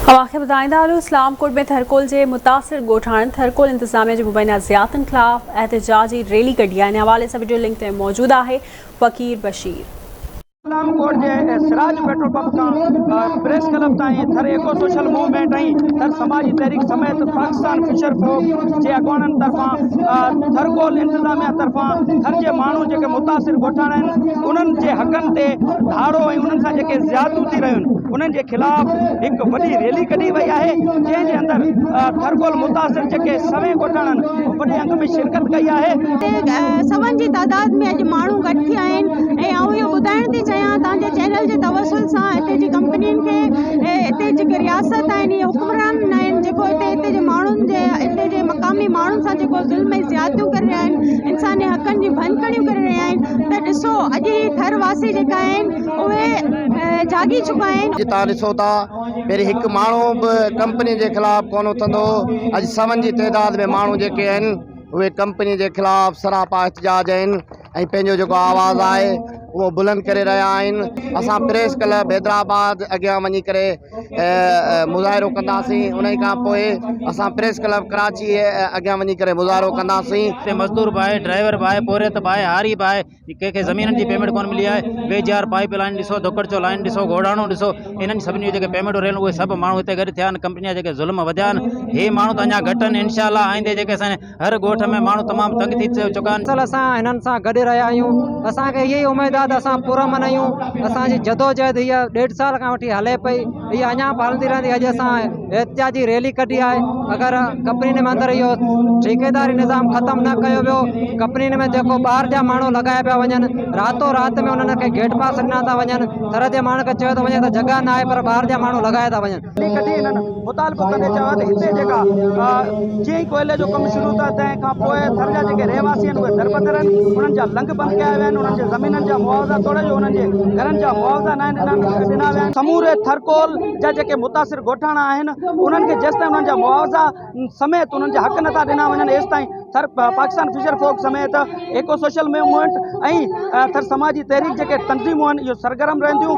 अवाख़िर ॿुधाईंदा हलो इस्लामकोट में थरकोल के मुतासिर ॻोठाणनि थरकोल इंतज़ामिया जे मुबैना ज़ियादतनि ख़िलाफ़ एहतजाजी रैली कढी आहे। इन हवाले से वीडियो लिंक ते मौजूद है फ़कीर बशीर। इस्लामकोट के सिराज पेट्रोल पंप का प्रेस क्लब ताईं थर एको सोशल मूवमेंट थर समाजी तहरीक समेत पाकिस्तान फिशर फोक के अगवाननि तरफा थरकोल इंतजामिया तरफा थर के मानू जो मुतासिर ॻोठाणा उन्हनि के हकनि ते धाड़ो उन्हनि सां जेके ज़्यादतियूं थी रहियूं उन्हनि के खिलाफ़ एक वॾी रैली कढी वई है, जंहिंजे अंदर थरकोल मुतासिर जेके सवें ॻोठाणनि वॾे अंग में शिरकत कई है। सवन की तादाद में अॼु माण्हू गॾु थी आया आहिनि ऐं इहो ॿुधाइण थी चाहियां तव्हांजे चैनल जे तवसुल सां हिते जी कंपनियुनि खे हिते जेके रियासत आहिनि इहे हुक्मरान आहिनि जेको हिते जे माण्हुनि जे हिते जे मक़ामी माण्हुनि सां जेको ज़ुल्म ऐं ज़्यादतियूं करे रहिया आहिनि, इंसानी हक़नि जी भनकड़ियूं करे रहिया आहिनि। त ॾिसो अॼु ही थरवासी जेका आहिनि उहे जागी चुका आहिनि। तव्हां ॾिसो था पहिरीं हिकु माण्हू बि कंपनी जे ख़िलाफ़ कोन उथंदो, अॼु सवन जी तइदाद में माण्हू जेके आहिनि उहे कंपनी के खिलाफ़ सरापा एहतजाज आहिनि ऐं पंहिंजो जेको आवाज़ आहे वो बुलंद करे रहिया आहिनि। असां प्रेस क्लब हैदराबाद अॻियां वञी करे मुज़ाहिरो कंदासीं, उन खां पोइ असां प्रेस क्लब कराची अॻियां वञी करे मुज़ाहिरो कंदासीं। मज़दूर बि आहे, ड्राइवर बि आहे, पोरियत बि आहे, हारी बि आहे, कंहिंखे ज़मीननि जी पेमेंट कोन मिली आहे। बेजार पाइप लाइन ॾिसो, धोकड़चो लाइन ॾिसो, घोड़ाणो ॾिसो, इन्हनि सभिनी जेके पेमेंटूं रहियूं उहे सभु माण्हू हिते गॾु थिया आहिनि। कंपनी जा जेके ज़ुल्म वधिया आहिनि हे माण्हू त अञा घटि आहिनि। इंशाअल्लाह आईंदे जेके असांजे हर ॻोठ में माण्हू तमामु तंग थी चुका आहिनि। असां हिननि सां गॾु रहिया आहियूं, असांखे इहा ई उमेद आहे त असां पूरा मनायूं। असांजी जदोजहद हीअ 1.5 साल खां वठी हले पई, हीअ अञा बि हलंदी रहंदी। अॼु असां एहतजाजी रैली कढी आहे। अगरि कंपनी में अंदरि इहो ठेकेदारी निज़ाम ख़तमु न कयो वियो, कंपनी में जेको ॿाहिरि जा माण्हू लॻाया पिया वञनि, रातो राति में उन्हनि खे गेट पास ॾिना था वञनि। थर जे माण्हू खे चयो थो वञे त जॻह न आहे पर ॿाहिरि जा माण्हू लॻाए था वञनि। मुतालबो कंदे चयो त हिते जेका जीअं ई कोयले जो कमु शुरू था तंहिं खां पोइ थर जा जेके रहवासी आहिनि उहे दरबदर आहिनि, उन्हनि जा लंघ बंदि कया विया आहिनि, उन्हनि जे ज़मीननि जा मुआवज़ा तोड़े जो उन्हनि जे घरनि जा मुआवज़ा न ॾिना विया आहिनि। समूरे थरकोल जा जेके मुतासिर ॻोठाणा आहिनि उन्हनि खे जेसिताईं उन्हनि जा मुआवज़ा समेत उन्हनि जा हक़ नथा ॾिना वञनि एसिताईं थर पाकिस्तान फिशर फोक समेत एको सोशल मूवमेंट ऐं थर समाजी तहरीक जेके तंज़ीमूं आहिनि इहो सरगर्म रहंदियूं।